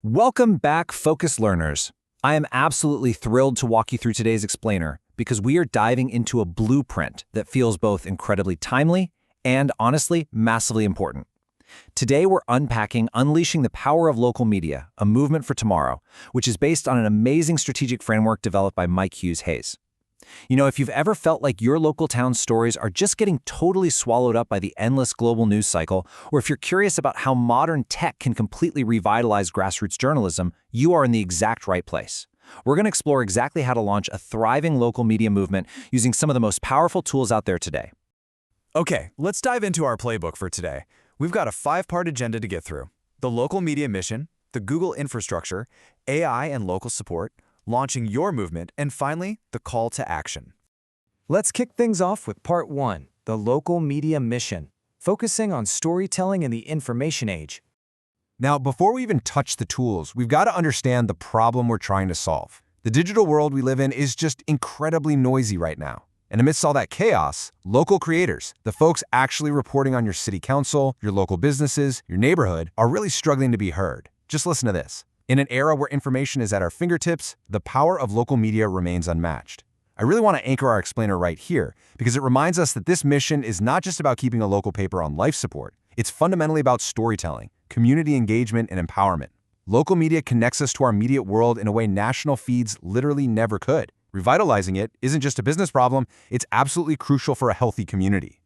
Welcome back, focused learners. I am absolutely thrilled to walk you through today's explainer because we are diving into a blueprint that feels both incredibly timely and, honestly, massively important. Today, we're unpacking Unleashing the Power of Local Media, a movement for tomorrow, which is based on an amazing strategic framework developed by Mike Hughes Hayes. You know, if you've ever felt like your local town's stories are just getting totally swallowed up by the endless global news cycle, or if you're curious about how modern tech can completely revitalize grassroots journalism, you are in the exact right place. We're going to explore exactly how to launch a thriving local media movement using some of the most powerful tools out there today. Okay, let's dive into our playbook for today. We've got a 5-part agenda to get through: the local media mission, the Google infrastructure, AI and local support, launching your movement, and finally, the call to action. Let's kick things off with Part 1, the local media mission, focusing on storytelling in the information age. Now, before we even touch the tools, we've got to understand the problem we're trying to solve. The digital world we live in is just incredibly noisy right now. And amidst all that chaos, local creators, the folks actually reporting on your city council, your local businesses, your neighborhood, are really struggling to be heard. Just listen to this. In an era where information is at our fingertips, the power of local media remains unmatched. I really want to anchor our explainer right here because it reminds us that this mission is not just about keeping a local paper on life support. It's fundamentally about storytelling, community engagement, and empowerment. Local media connects us to our immediate world in a way national feeds literally never could. Revitalizing it isn't just a business problem, it's absolutely crucial for a healthy community.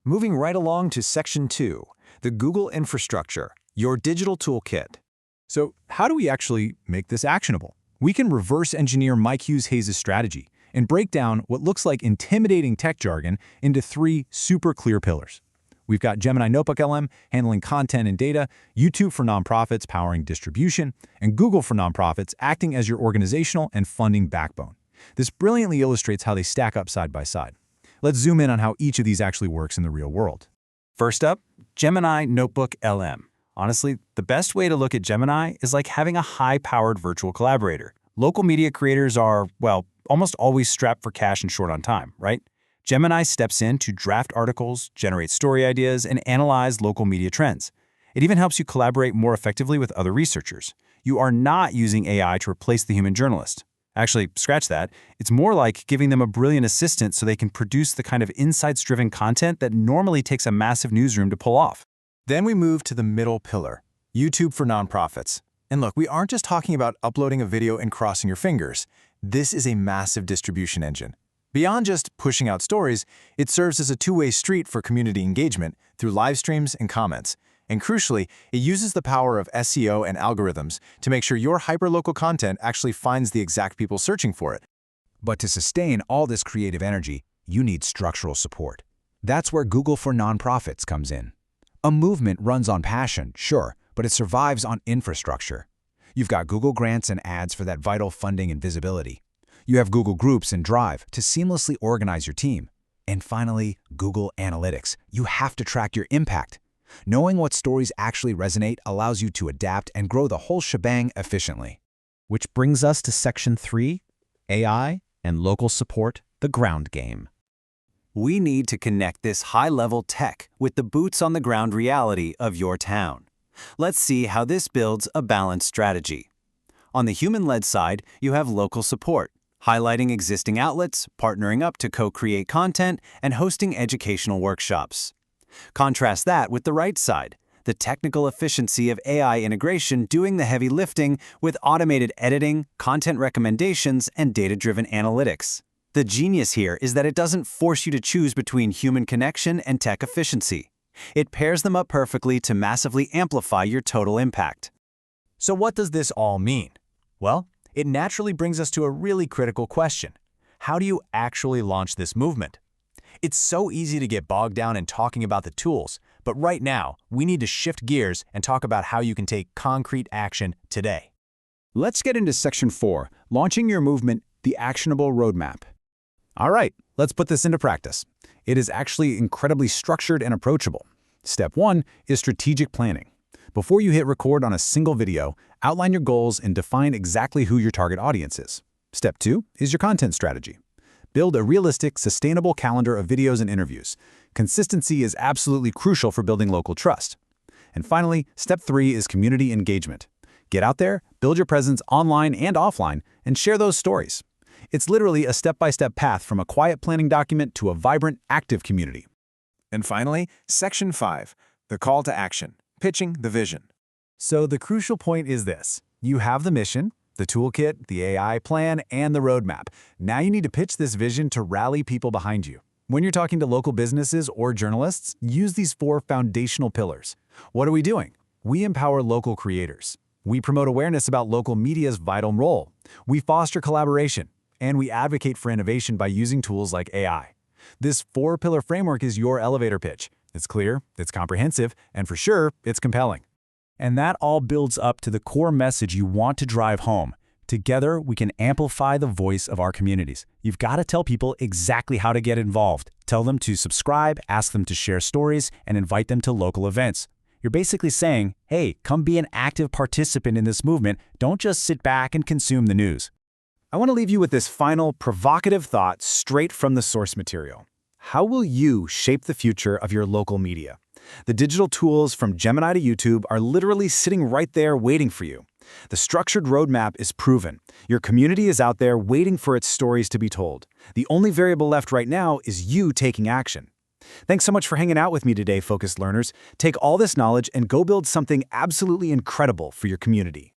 Moving right along to Section 2, the Google infrastructure, your digital toolkit. So how do we actually make this actionable? We can reverse engineer Mike Hughes Hayes' strategy and break down what looks like intimidating tech jargon into 3 super clear pillars. We've got Gemini NotebookLM handling content and data, YouTube for nonprofits powering distribution, and Google for nonprofits acting as your organizational and funding backbone. This brilliantly illustrates how they stack up side by side. Let's zoom in on how each of these actually works in the real world. First up, Gemini NotebookLM. Honestly, the best way to look at Gemini is like having a high-powered virtual collaborator. Local media creators are, well, almost always strapped for cash and short on time, right? Gemini steps in to draft articles, generate story ideas, and analyze local media trends. It even helps you collaborate more effectively with other researchers. You are not using AI to replace the human journalist. Actually, scratch that. It's more like giving them a brilliant assistant so they can produce the kind of insights-driven content that normally takes a massive newsroom to pull off. Then we move to the middle pillar, YouTube for nonprofits. And look, we aren't just talking about uploading a video and crossing your fingers. This is a massive distribution engine. Beyond just pushing out stories, it serves as a two-way street for community engagement through live streams and comments. And crucially, it uses the power of SEO and algorithms to make sure your hyperlocal content actually finds the exact people searching for it. But to sustain all this creative energy, you need structural support. That's where Google for Nonprofits comes in. A movement runs on passion, sure, but it survives on infrastructure. You've got Google Grants and ads for that vital funding and visibility. You have Google Groups and Drive to seamlessly organize your team. And finally, Google Analytics. You have to track your impact. Knowing what stories actually resonate allows you to adapt and grow the whole shebang efficiently. Which brings us to Section 3, AI and local support, the ground game. We need to connect this high-level tech with the boots-on-the-ground reality of your town. Let's see how this builds a balanced strategy. On the human-led side, you have local support, highlighting existing outlets, partnering up to co-create content, and hosting educational workshops. Contrast that with the right side, the technical efficiency of AI integration doing the heavy lifting with automated editing, content recommendations, and data-driven analytics. The genius here is that it doesn't force you to choose between human connection and tech efficiency. It pairs them up perfectly to massively amplify your total impact. So what does this all mean? Well, it naturally brings us to a really critical question. How do you actually launch this movement? It's so easy to get bogged down in talking about the tools, but right now, we need to shift gears and talk about how you can take concrete action today. Let's get into Section 4, launching your movement, the actionable roadmap. All right, let's put this into practice. It is actually incredibly structured and approachable. Step 1 is strategic planning. Before you hit record on a single video, outline your goals and define exactly who your target audience is. Step 2 is your content strategy. Build a realistic, sustainable calendar of videos and interviews. Consistency is absolutely crucial for building local trust. And finally, Step 3 is community engagement. Get out there, build your presence online and offline, and share those stories. It's literally a step-by-step path from a quiet planning document to a vibrant, active community. And finally, Section 5, the call to action, pitching the vision. So the crucial point is this. You have the mission, the toolkit, the AI plan, and the roadmap. Now you need to pitch this vision to rally people behind you. When you're talking to local businesses or journalists, use these 4 foundational pillars. What are we doing? We empower local creators. We promote awareness about local media's vital role. We foster collaboration. And we advocate for innovation by using tools like AI. This 4-pillar framework is your elevator pitch. It's clear, it's comprehensive, and for sure, it's compelling. And that all builds up to the core message you want to drive home. Together, we can amplify the voice of our communities. You've got to tell people exactly how to get involved. Tell them to subscribe, ask them to share stories, and invite them to local events. You're basically saying, hey, come be an active participant in this movement. Don't just sit back and consume the news. I want to leave you with this final, provocative thought straight from the source material. How will you shape the future of your local media? The digital tools from Gemini to YouTube are literally sitting right there waiting for you. The structured roadmap is proven. Your community is out there waiting for its stories to be told. The only variable left right now is you taking action. Thanks so much for hanging out with me today, focused learners. Take all this knowledge and go build something absolutely incredible for your community.